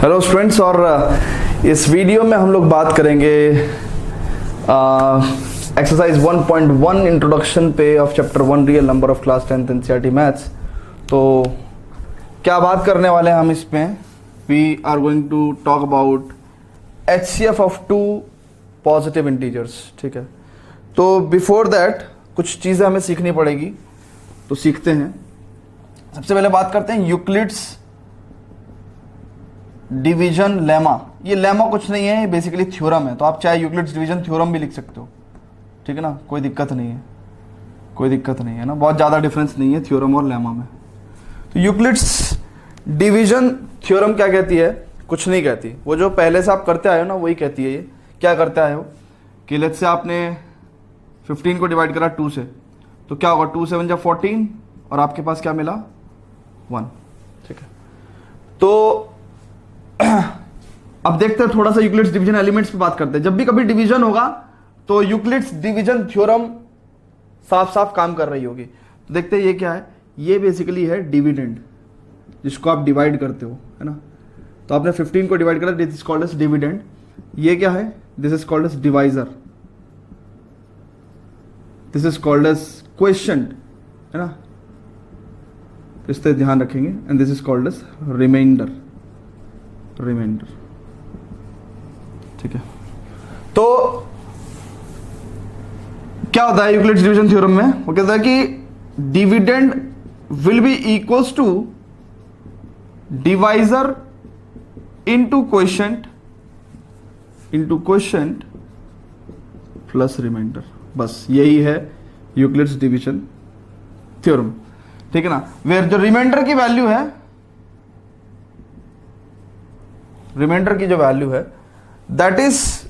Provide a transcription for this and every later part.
Hello students, और इस video में हम लोग बात करेंगे एक्सरसाइज 1.1 इंट्रोडक्शन पे of chapter 1 real number of class 10th NCERT maths. तो क्या बात करने वाले हैं हम इसमें? We are going to talk about HCF of two positive integers. ठीक है, तो बिफोर दैट कुछ चीज़ें हमें सीखनी पड़ेगी, तो सीखते हैं। सबसे पहले बात करते हैं यूक्लिड्स डिवीजन लेमा। ये लेमा कुछ नहीं है, ये बेसिकली थ्योरम है। तो आप चाहे यूक्लिड्स डिवीजन थ्योरम भी लिख सकते हो, ठीक है ना, कोई दिक्कत नहीं है, कोई दिक्कत नहीं है ना, बहुत ज़्यादा डिफरेंस नहीं है थ्योरम और लेमा में। तो यूक्लिड्स डिवीजन थ्योरम क्या कहती है? कुछ नहीं कहती, वो जो पहले से आप करते आए हो ना वही कहती है। ये क्या करते आए हो कि लेट्स से आपने 15 को डिवाइड करा 2 से, तो क्या होगा? 2 7 जा 14 और आपके पास क्या मिला? 1। ठीक है, तो अब देखते हैं थोड़ा सा यूक्लिड्स डिवीजन एलिमेंट्स पे बात करते हैं। जब भी कभी डिवीजन होगा तो यूक्लिड्स डिवीजन थ्योरम साफ साफ काम कर रही होगी। तो देखते हैं ये क्या है। ये बेसिकली है डिविडेंड, जिसको आप डिवाइड करते हो, है ना। तो आपने 15 को डिवाइड करा, this is called as dividend. ये क्या है? This is called as divisor, this is called as quotient, है ना, इस तरह ध्यान रखेंगे। And this is called as reminder. ठीक है, तो क्या होता है यूक्लिड्स डिवीजन थ्योरम में? वो कहता है कि dividend will be equals to divisor into quotient plus reminder. बस यही है यूक्लिड्स डिवीजन थ्योरम, ठीक है ना। वेयर जो रिमाइंडर की वैल्यू है, रिमाइंडर की जो वैल्यू है दैट इज,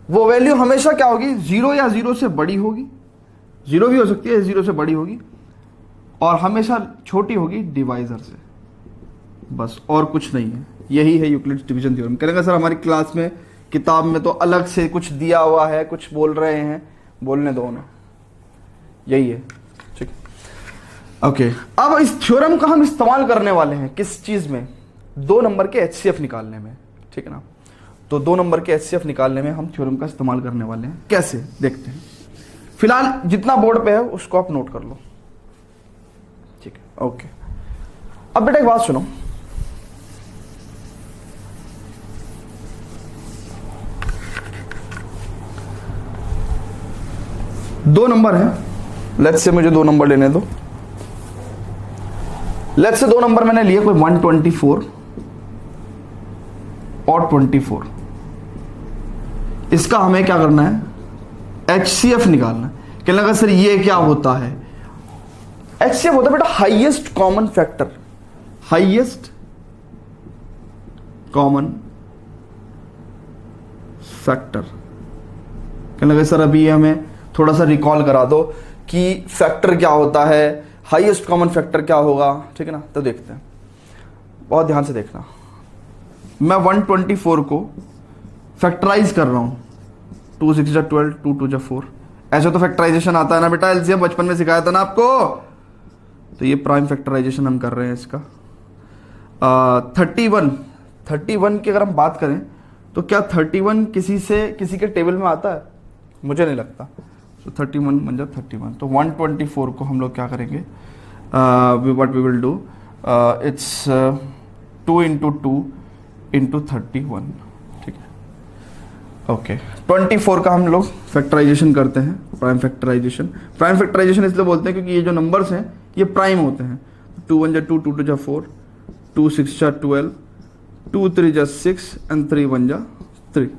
वो वैल्यू हमेशा क्या होगी? 0 या 0 से बड़ी होगी, 0 भी हो सकती है, 0 से बड़ी होगी, और हमेशा छोटी होगी डिवाइजर से। बस और कुछ नहीं है, यही है यूक्लिड्स डिवीजन थ्योरम। करेंगे सर हमारी क्लास में किताब में तो अलग से कुछ दिया हुआ है, कुछ बोल रहे हैं, बोलने दो ना, यही है। ठीक है, ओके। अब इस थ्योरम का हम इस्तेमाल करने वाले हैं किस चीज में? 2 नंबर के एचसीएफ निकालने में, ठीक है ना। तो 2 नंबर के एचसीएफ निकालने में हम थ्योरम का इस्तेमाल करने वाले हैं। कैसे देखते हैं। फिलहाल जितना बोर्ड पे है उसको आप नोट कर लो, ठीक है, ओके। अब बेटा एक बात सुनो, दो नंबर है, लेट्स से मुझे 2 नंबर लेने दो। लेट्स से 2 नंबर मैंने लिए, कोई 124 और 24। इसका हमें क्या करना है? एचसीएफ निकालना है। कहने लगा सर ये क्या होता है? एचसीएफ होता है बेटा highest common factor, highest common factor. कहने लगा सर अभी हमें थोड़ा सा रिकॉल करा दो कि फैक्टर क्या होता है, हाईएस्ट कॉमन फैक्टर क्या होगा, ठीक है ना। तो देखते हैं, बहुत ध्यान से देखना। मैं 124 को फैक्टराइज कर रहा हूं, 2 6 जा 12, 2 2 जा 4। ऐसे तो फैक्टराइजेशन आता है ना बेटा, एलसीएम बचपन में सिखाया था ना आपको। तो ये प्राइम फैक्टराइजेशन हम कर रहे हैं इसका। 31 की अगर हम बात करें तो क्या 31 किसी के टेबल में आता है? मुझे नहीं लगता। तो 31 बन जा 31। तो 124 को हम लोग क्या करेंगे? What we will do, it's 2 into 2 into 31, ठीक है, ओके। 24 का हम लोग फैक्टराइजेशन करते हैं, प्राइम फैक्टराइजेशन। प्राइम फैक्टराइजेशन इसलिए बोलते हैं क्योंकि ये जो नंबर्स हैं ये प्राइम होते हैं। 2 1 जा 2, 2 2 जा 4, 2 6 जा 12, 2 3 जा 6 एंड 3 1 जा 3।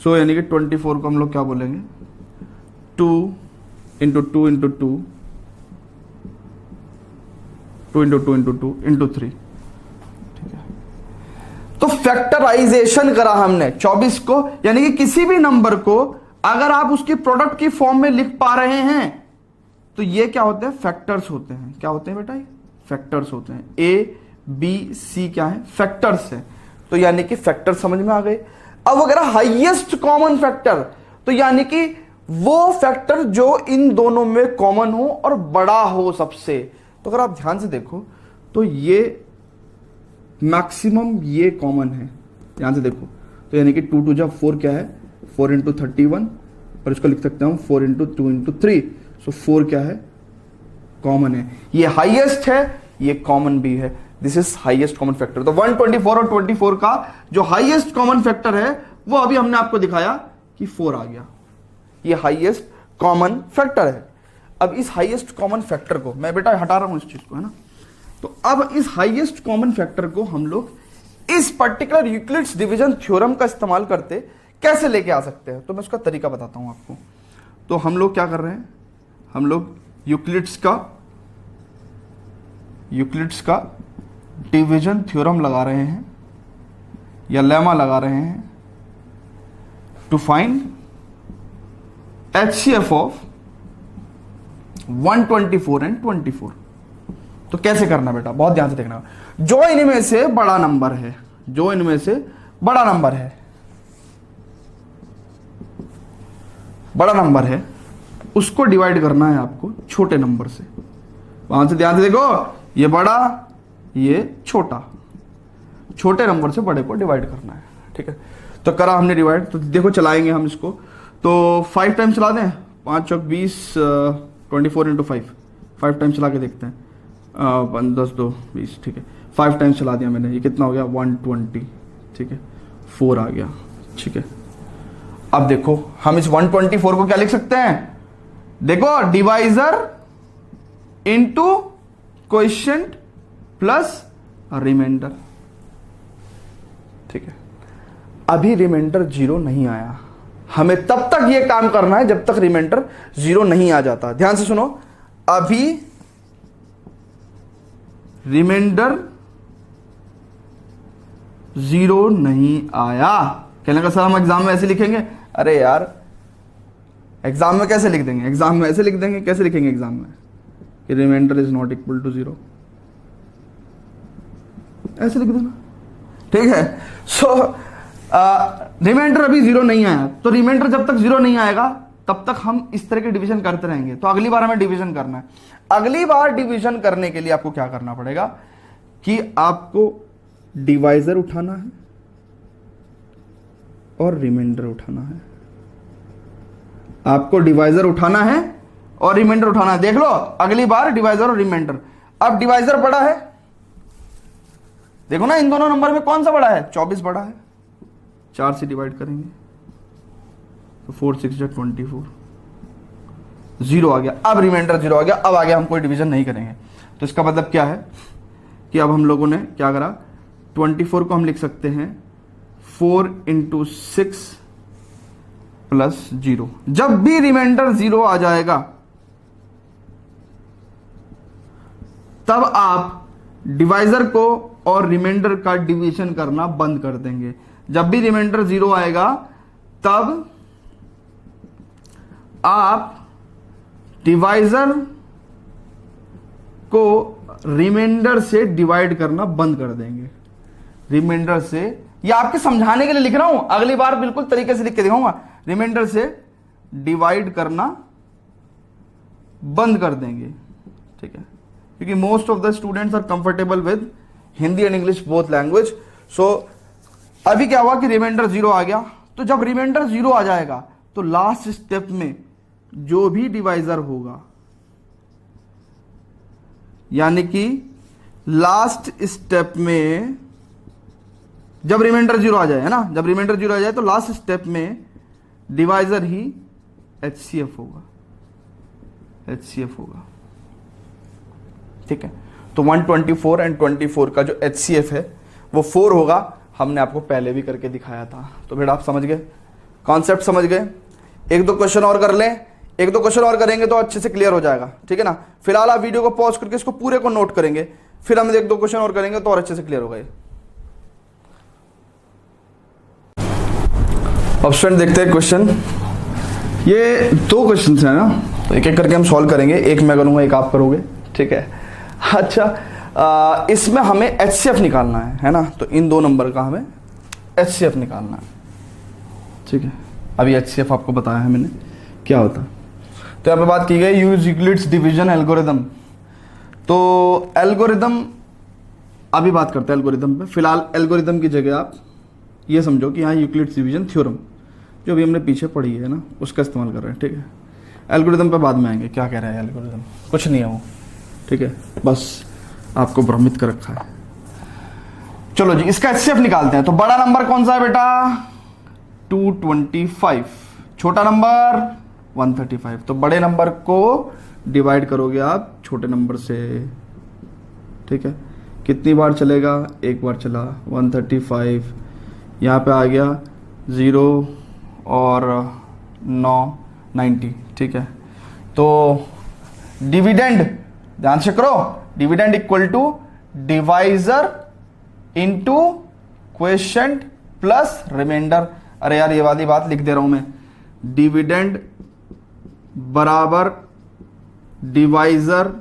सो यानी कि 24 को हम लोग क्या बोलेंगे? 2 into 2 into 2, 2 into 2 into 2 into 3, ठीक है। तो फैक्टराइजेशन करा हमने 24 को, यानी कि किसी भी नंबर को अगर आप उसकी प्रोडक्ट की फॉर्म में लिख पा रहे हैं तो ये क्या होते हैं? फैक्टर्स होते हैं। क्या होते हैं बेटा? ये फैक्टर्स होते हैं। ए बी सी क्या है? फैक्टर्स है। तो यानी कि फैक्टर समझ में आ गए। अब अगर हाईएस्ट कॉमन फैक्टर, तो यानी कि वो फैक्टर जो इन दोनों में कॉमन हो और बड़ा हो सबसे। तो अगर आप ध्यान से देखो तो ये मैक्सिमम ये कॉमन है, ध्यान से देखो, तो यानी कि 2 2 जा 4 क्या है, 4 इंटू 31, और इसको लिख सकते हैं 4 इंटू 2 इंटू 3, सो 4 क्या है, कॉमन है, ये हाईएस्ट है, ये कॉमन भी है, this is highest common factor. तो 124 और 24 का जो हाईएस्ट कॉमन फैक्टर है वो अभी हमने आपको दिखाया कि 4 आ गया, ये हाईएस्ट कॉमन फैक्टर है। अब इस हाईएस्ट कॉमन फैक्टर को मैं बेटा हटा रहा हूं इस चीज को, है ना, तो अब इस हाईएस्ट कॉमन फैक्टर को हम लोग इस पर्टिकुलर यूक्लिड्स डिवीजन थ्योरम का इस्तेमाल करते कैसे लेके आ सकते हैं, तो मैं उसका तरीका बताता हूं आपको। तो हम लोग क्या कर रहे हैं, हम लोग यूक्लिड्स का डिवीजन थ्योरम लगा रहे हैं या लेमा लगा रहे हैं to find HCF of 124 and 24। तो कैसे करना बेटा, बहुत ध्यान से देखना, जो इनमें से बड़ा नंबर है, जो इनमें से बड़ा नंबर है, बड़ा नंबर है, उसको डिवाइड करना है आपको छोटे नंबर से। वहां से ध्यान से देखो, ये बड़ा ये छोटा, छोटे नंबर से बड़े को डिवाइड करना है, ठीक है। तो करा हमने डिवाइड, तो देखो चलाएंगे हम इसको, तो 5 टाइम चला दें, 5 चौक 20, 24 इंटू 5 टाइम चला के देखते हैं, 10 2 20, ठीक है, 5 टाइम चला दिया मैंने, ये कितना हो गया 120, ठीक है, 4 आ गया, ठीक है। अब देखो हम इस 124 को क्या लिख सकते हैं, देखो divisor into coefficient plus reminder, ठीक है। अभी रिमाइंडर 0 नहीं आया, हमें तब तक ये काम करना है जब तक रिमाइंडर 0 नहीं आ जाता। ध्यान से सुनो, अभी रिमाइंडर 0 नहीं आया। कहने का सर हम एग्जाम में ऐसे लिखेंगे, अरे यार एग्जाम में कैसे लिख देंगे, एग्जाम में ऐसे लिख देंगे, कैसे लिखेंगे एग्जाम में कि reminder is not equal to 0, ऐसे लिख देना, ठीक है। सो रिमाइंडर अभी 0 नहीं आया, तो रिमाइंडर जब तक 0 नहीं आएगा तब तक हम इस तरह के डिवीजन करते रहेंगे। तो अगली बार हमें डिवीजन करना है, अगली बार डिवीजन करने के लिए आपको क्या करना पड़ेगा कि आपको डिवाइजर उठाना है और रिमाइंडर उठाना है, आपको डिवाइजर उठाना है और रिमाइंडर उठाना है। देख लो अगली बार डिवाइजर और रिमाइंडर। अब डिवाइजर बड़ा है, देखो ना इन दोनों नंबर में कौन सा बड़ा है, 24 बड़ा है, 4 से डिवाइड करेंगे तो 4 6 24, 0 आ गया। अब रिमाइंडर 0 आ गया, अब आगे हम कोई डिवीजन नहीं करेंगे। तो इसका मतलब क्या है कि अब हम लोगों ने क्या करा, 24 को हम लिख सकते हैं 4 इंटू 6 प्लस 0। जब भी रिमाइंडर 0 आ जाएगा तब आप डिवाइजर को और रिमाइंडर का डिवीजन करना बंद कर देंगे। जब भी रिमाइंडर 0 आएगा तब आप डिवाइजर को रिमाइंडर से डिवाइड करना बंद कर देंगे। रिमाइंडर से, ये आपके समझाने के लिए लिख रहा हूं, अगली बार बिल्कुल तरीके से लिख के दिखाऊंगा। रिमाइंडर से डिवाइड करना बंद कर देंगे, ठीक है, क्योंकि most of the students are comfortable with Hindi and English both language. So अभी क्या हुआ कि रिमाइंडर 0 आ गया, तो जब रिमाइंडर 0 आ जाएगा तो लास्ट स्टेप में जो भी डिवाइजर होगा, यानी कि लास्ट स्टेप में जब रिमाइंडर 0 आ जाए, है ना, जब रिमाइंडर 0 आ जाए तो लास्ट स्टेप में डिवाइजर ही HCF होगा, HCF होगा, ठीक है। तो 124 एंड 24 का जो HCF है वो 4 होगा, हमने आपको पहले भी करके दिखाया था। तो बेटा आप समझ गए, कॉन्सेप्ट समझ गए। एक दो क्वेश्चन और कर लें, एक दो क्वेश्चन और करेंगे तो अच्छे से क्लियर हो जाएगा, ठीक है ना। फिलहाल आप वीडियो को पॉज करके इसको पूरे को नोट करेंगे, फिर हम एक दो क्वेश्चन और करेंगे तो और अच्छे से क्लियर होगा। अब स्टूडेंट देखते हैं क्वेश्चन, ये 2 क्वेश्चन है ना, तो एक एक करके हम सॉल्व करेंगे, एक मैं करूंगा एक आप करोगे, ठीक है। अच्छा इसमें हमें HCF निकालना है ना, तो इन 2 नंबर का हमें HCF निकालना है, ठीक है। अभी HCF आपको बताया है मैंने क्या होता है। तो यहाँ पे बात की गई यूज यूक्लिड्स डिवीजन एल्गोरिदम। तो एल्गोरिदम अभी बात करते हैं एल्गोरिदम पे, फिलहाल एल्गोरिदम की जगह आप ये समझो कि यहाँ यूक्लिड्स डिवीजन थ्योरम जो भी हमने पीछे पढ़ी है ना उसका इस्तेमाल कर रहे हैं, ठीक है। एल्गोरिदम पे बाद में आएंगे, क्या कह रहा है एल्गोरिदम, कुछ नहीं है वो, ठीक है, बस आपको भ्रमित कर रखा है। चलो जी, इसका एचसीएफ निकालते हैं। तो बड़ा नंबर कौन सा है बेटा, 225, छोटा नंबर 135। तो बड़े नंबर को डिवाइड करोगे आप छोटे नंबर से, ठीक है। कितनी बार चलेगा, एक बार चला, 135, यहाँ पे आ गया 0 और 9, 90, ठीक है। तो डिविडेंड ध्यान से करो, dividend equal to divisor into quotient plus remainder. अरे यार ये वाली बात लिख दे रहा हूं मैं, डिविडेंड बराबर divisor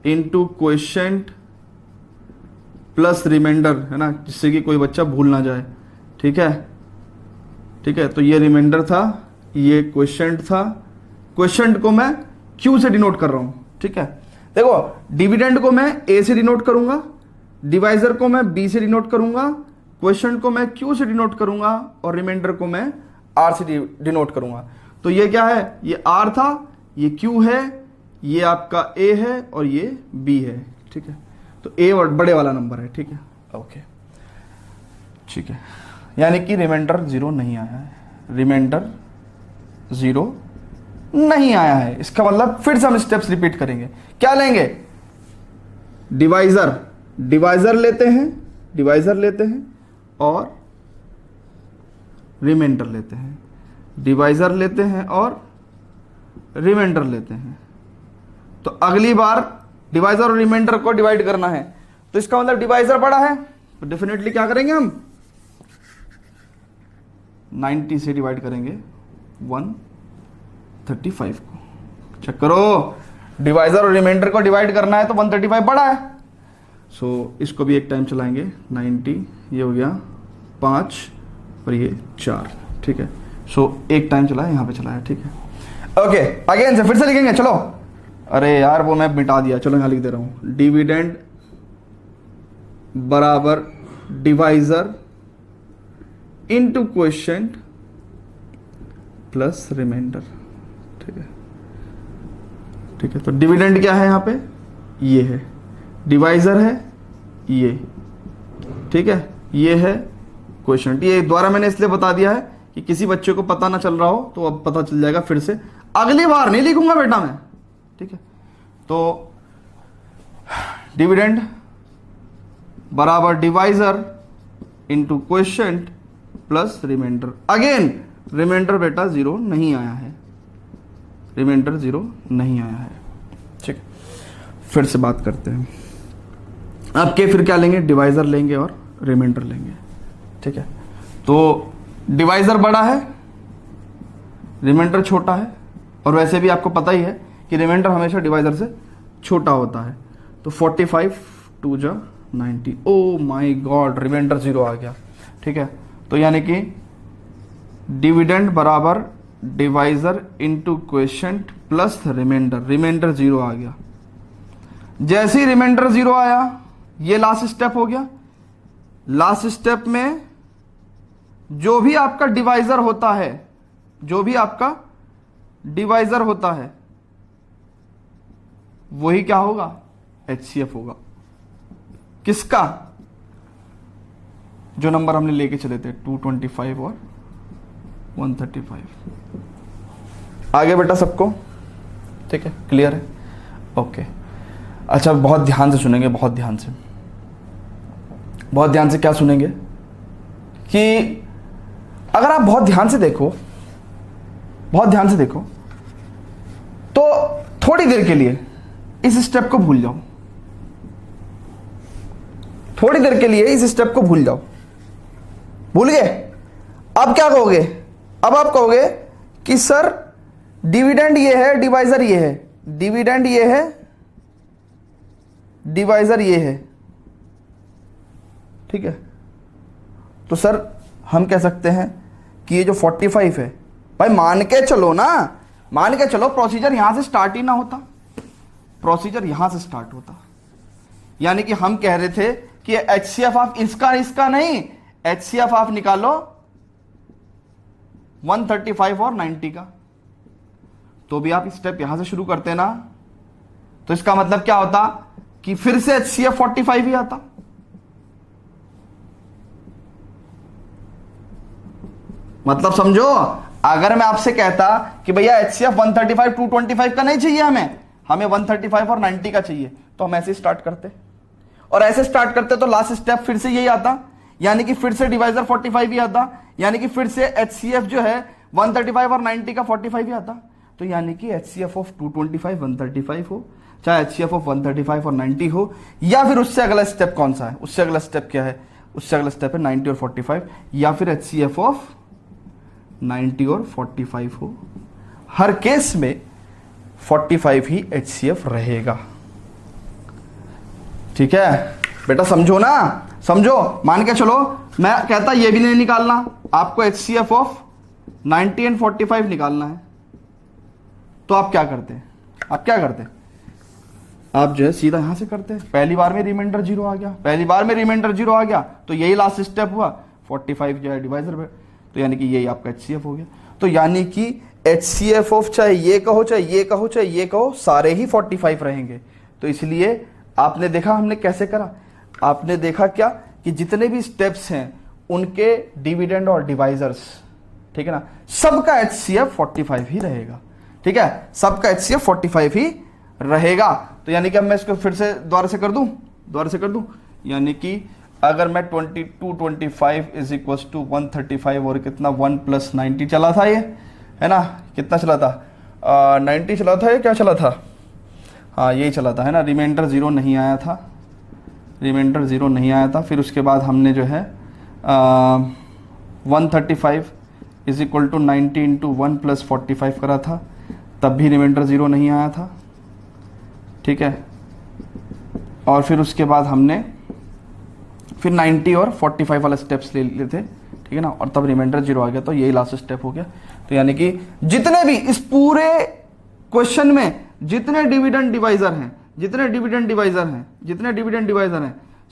into quotient plus remainder, है ना, जिससे कि कोई बच्चा भूल ना जाए, ठीक है, ठीक है। तो ये रिमाइंडर था, ये क्वोशिएंट था, क्वोशिएंट को मैं क्यू से डिनोट कर रहा हूं, ठीक है। देखो डिविडेंड को मैं ए से डिनोट करूंगा, डिवाइजर को मैं बी से डिनोट करूंगा, क्वोशिएंट को मैं क्यू से डिनोट करूंगा और रिमाइंडर को मैं आर से डिनोट करूंगा। तो ये क्या है, ये आर था, ये क्यू है, ये आपका ए है और ये बी है, ठीक है। तो ए बड़े वाला नंबर है, ठीक है, ओके, ठीक है। यानी कि रिमाइंडर 0 नहीं आया है, रिमाइंडर 0 नहीं आया है। इसका मतलब फिर से हम स्टेप्स रिपीट करेंगे। क्या लेंगे, डिवाइजर, डिवाइजर लेते हैं, डिवाइजर लेते हैं और रिमाइंडर लेते हैं, डिवाइजर लेते हैं और रिमाइंडर लेते हैं। तो अगली बार डिवाइजर और रिमाइंडर को डिवाइड करना है, तो इसका मतलब डिवाइजर बड़ा है, तो डेफिनेटली क्या करेंगे हम 90 से डिवाइड करेंगे 135 को। चेक करो, डिवाइजर और रिमाइंडर को डिवाइड करना है तो 135 बड़ा है, सो इसको भी एक टाइम चलाएंगे, 90, ये हो गया 5 और ये 4, ठीक है। सो एक टाइम चला है, यहाँ पे चला है, ठीक है, ओके। अगेन से फिर से लिखेंगे, चलो, अरे यार वो मैं मिटा दिया, चलो यहाँ लिख दे रहा हूँ, डिविडेंड बराबर divisor into quotient plus reminder, ठीक है, ठीक है। तो डिविडेंड क्या है यहाँ पे, ये है, डिवाइजर है ये, ठीक है, ये है क्वोशिएंट। ये द्वारा मैंने इसलिए बता दिया है कि किसी बच्चे को पता ना चल रहा हो तो अब पता चल जाएगा, फिर से अगली बार नहीं लिखूंगा बेटा मैं, ठीक है। तो डिविडेंड बराबर divisor into quotient plus remainder. Again remainder बेटा 0 नहीं आया है, रिमाइंडर 0 नहीं आया है, ठीक है। फिर से बात करते हैं, अब के फिर क्या लेंगे, डिवाइजर लेंगे और रिमाइंडर लेंगे, ठीक है। तो डिवाइजर बड़ा है, रिमाइंडर छोटा है, और वैसे भी आपको पता ही है कि रिमाइंडर हमेशा डिवाइजर से छोटा होता है। तो 45 2 जा 90, ओ माय गॉड, रिमाइंडर 0 आ गया, ठीक है। तो यानी कि डिविडेंड बराबर divisor into quotient plus remainder, remainder 0 आ गया। जैसे ही रिमाइंडर 0 आया, ये लास्ट स्टेप हो गया। लास्ट स्टेप में जो भी आपका डिवाइजर होता है, जो भी आपका डिवाइजर होता है वही क्या होगा, एचसीएफ होगा। किसका, जो नंबर हमने लेके चले थे 225 और 135। आगे बेटा सबको, ठीक है, क्लियर है, ओके। अच्छा बहुत ध्यान से सुनेंगे, बहुत ध्यान से, बहुत ध्यान से क्या सुनेंगे कि अगर आप बहुत ध्यान से देखो, बहुत ध्यान से देखो, तो थोड़ी देर के लिए इस स्टेप को भूल जाओ, थोड़ी देर के लिए इस स्टेप को भूल जाओ। भूल गए, अब क्या कहोगे, अब आप कहोगे कि सर डिविडेंड ये है, डिवाइजर ये है, डिविडेंड ये है, डिवाइजर ये है, ठीक है। तो सर हम कह सकते हैं कि ये जो 45 है, भाई मान के चलो ना, मान के चलो प्रोसीजर यहां से स्टार्ट ही ना होता, प्रोसीजर यहां से स्टार्ट होता। यानी कि हम कह रहे थे कि एचसीएफ ऑफ इसका नहीं, HCF आप निकालो 135 और 90 का, तो भी आप स्टेप यहां से शुरू करते ना, तो इसका मतलब क्या होता कि फिर से HCF 45 ही आता। मतलब समझो, अगर मैं आपसे कहता कि भैया HCF 135 225 का नहीं चाहिए, हमें 135 और 90 का चाहिए, तो हम ऐसे स्टार्ट करते, और ऐसे स्टार्ट करते तो लास्ट स्टेप फिर से यही आता, यानी कि फिर से डिवाइजर 45 ही आता, यानी कि फिर से HCF जो है 135 और 90 का 45 ही आता। तो यानी कि HCF ऑफ 225 135 हो, चाहे HCF ऑफ 135 और 90 हो, या फिर उससे अगला स्टेप कौन सा है, उससे अगला स्टेप क्या है, उससे अगला स्टेप है 90 और 45, या फिर HCF ऑफ 90 और 45 हो। हर केस में 45 ही HCF रहेगा। ठीक है बेटा, समझो ना, समझो। मान के चलो मैं कहता ये भी नहीं निकालना, आपको HCF ऑफ 90 एंड 45 निकालना है, तो आप क्या करते, आप क्या करते, आप जो है सीधा यहां से करते। पहली बार में रिमाइंडर जीरो आ गया, पहली बार में रिमाइंडर जीरो आ गया, तो यही लास्ट स्टेप हुआ, 45 जो है डिवाइजर पे, तो यानी कि यही आपका HCF हो गया। तो यानी कि HCF ऑफ चाहे ये कहो चाहे ये कहो चाहे ये कहो, सारे ही 45 रहेंगे। तो इसलिए आपने देखा हमने कैसे करा, आपने देखा क्या कि जितने भी स्टेप्स हैं उनके डिविडेंड और डिवाइजर्स, ठीक है ना, सबका HCF 45 ही रहेगा। ठीक है, सबका HCF 45 ही रहेगा। तो यानी कि अब मैं इसको फिर से दोबारा से कर दूं, यानी कि अगर मैं 2225 इज इक्वल टू 135 और कितना 1 प्लस 90 चला था, ये है ना, कितना चला था, 90 चला था, ये क्या चला था, हाँ यही चला था, है ना। रिमाइंडर जीरो नहीं आया था, रिमाइंडर जीरो नहीं आया था। फिर उसके बाद हमने जो है 135 is equal to 90 into 1 plus 45 करा था, तब भी रिमाइंडर जीरो नहीं आया था। ठीक है, और फिर उसके बाद हमने फिर 90 और 45 वाला स्टेप्स ले लिए थे, ठीक है ना, और तब रिमाइंडर जीरो आ गया, तो यही लास्ट स्टेप हो गया। तो यानी कि जितने भी इस पूरे क्वेश्चन में जितने डिविडेंड डिवाइजर हैं,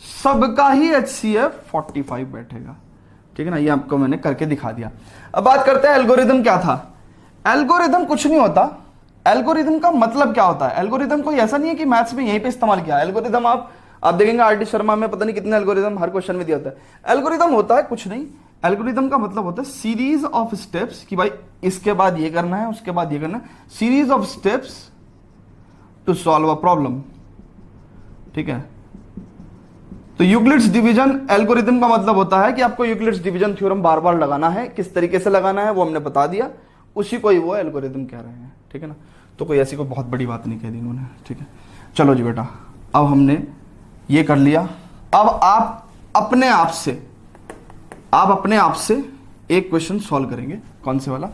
सबका ही HCF 45 बैठेगा। ठीक है ना, ये आपको मैंने करके दिखा दिया। अब बात करते हैं एल्गोरिदम क्या था। एल्गोरिदम कुछ नहीं होता। एल्गोरिदम का मतलब क्या होता है, एल्गोरिदम कोई ऐसा नहीं है कि मैथ्स में यहीं पे इस्तेमाल किया। एल्गोरिदम आप देखेंगे आरटी शर्मा में पता नहीं कितने एल्गोरिदम हर क्वेश्चन में दिया होता है। एल्गोरिदम होता है कुछ नहीं, एल्गोरिदम का मतलब होता है सीरीज ऑफ स्टेप्स, कि भाई इसके बाद ये करना है, उसके बाद ये करना है, series of steps to solve a problem. ठीक है, तो यूक्लिड्स डिवीजन एल्गोरिदम का मतलब होता है कि आपको यूक्लिड्स डिवीजन थ्योरम बार बार लगाना है, किस तरीके से लगाना है वो हमने बता दिया, उसी को ही वो एल्गोरिदम कह रहे हैं। ठीक है ना, तो कोई ऐसी कोई बहुत बड़ी बात नहीं कह दी इन्होंने। ठीक है, चलो जी बेटा, अब हमने ये कर लिया। अब आप अपने आप से एक क्वेश्चन सॉल्व करेंगे। कौन से वाला,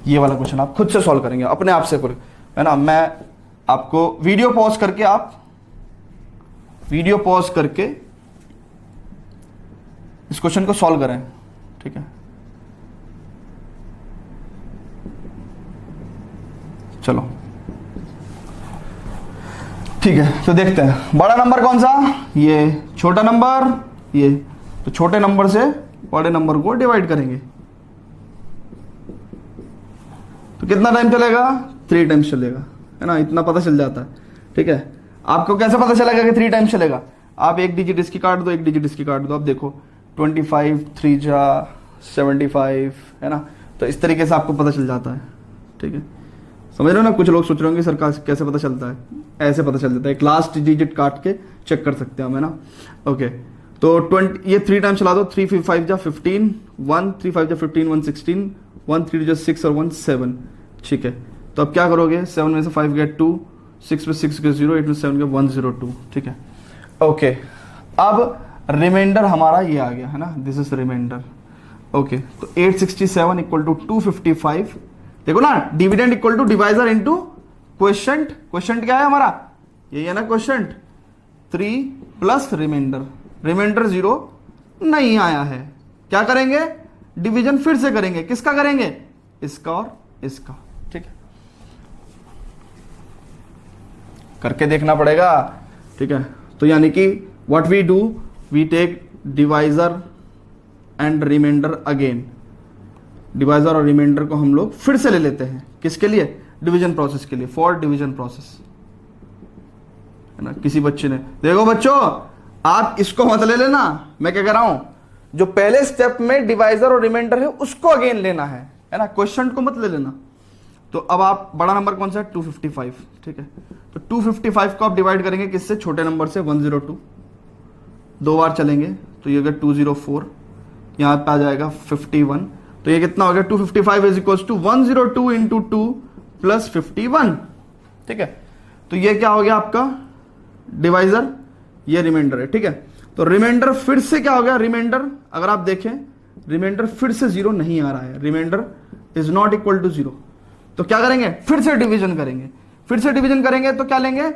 ये वाला क्वेश्चन आप खुद से सॉल्व करेंगे अपने आप से, है ना। मैं आपको वीडियो पॉज करके इस क्वेश्चन को सॉल्व करें। ठीक है, चलो ठीक है, तो देखते हैं बड़ा नंबर कौन सा, ये छोटा नंबर, ये तो छोटे नंबर से बड़े नंबर को डिवाइड करेंगे तो कितना टाइम चलेगा, 3 टाइम्स चलेगा, है ना, इतना पता चल जाता है। ठीक है, आपको कैसे पता चलेगा कि 3 टाइम्स चलेगा, आप एक डिजिट इसकी काट दो, एक डिजिट इसकी काट दो, अब देखो 25 3 जा 75, है ना, तो इस तरीके से आपको पता चल जाता है। ठीक है, समझ रहे हो ना। कुछ लोग सोच रहे होंगे सर कैसे पता चलता है, ऐसे पता चल जाता है, एक लास्ट डिजिट काट के चेक कर सकते हैं हम, है ना। ओके, तो 20 ये 3 टाइम्स चला दो, 3 5 जा 15, 1 3 5 जा 15, 1 16, 1 3 जा 6 और 1 7। ठीक है, तो अब क्या करोगे, 7 में से 5 गया 2, 6 में 6 गया 0, 8 में 7 गया 102। ठीक है, ओके, अब रिमाइंडर हमारा ये आ गया, है ना, दिस इज रिमाइंडर। ओके, तो 867 इक्वल टू 255, देखो ना, dividend equal to divisor into quotient. Quotient क्या है हमारा, यही है ना क्वोशिएंट, 3 प्लस रिमाइंडर। रिमाइंडर 0 नहीं आया है, क्या करेंगे, डिवीजन फिर से करेंगे, किसका करेंगे, इसका और इसका। ठीक है, करके देखना पड़ेगा। ठीक है, तो यानी कि what we do, we take divisor and remainder again. Divisor और रिमाइंडर को हम लोग फिर से ले लेते हैं, किसके लिए? डिवीजन प्रोसेस के लिए, फॉर डिवीजन प्रोसेस, है ना। किसी बच्चे ने, देखो बच्चों आप इसको मत ले लेना, मैं क्या कह रहा हूं, जो पहले स्टेप में डिवाइजर और रिमाइंडर है उसको अगेन लेना है ना, क्वेश्चन को मत ले लेना। तो अब आप, बड़ा नंबर कौन सा है? 255, ठीक है। तो 255 को आप डिवाइड करेंगे किससे? छोटे नंबर से, 102। दो बार चलेंगे तो ये हो गया 204, यहां पे आ जाएगा 51। तो ये कितना हो गया? 255 is equal to 102 into 2 plus 51, ठीक है। तो ये क्या हो गया आपका? डिवाइजर, ये रिमाइंडर है, ठीक है। तो रिमाइंडर फिर से क्या हो गया? रिमाइंडर अगर आप देखें, रिमाइंडर फिर से 0 नहीं आ रहा है, remainder is not equal to 0। तो क्या करेंगे? फिर से डिवीजन करेंगे। फिर से डिवीजन करेंगे तो क्या लेंगे?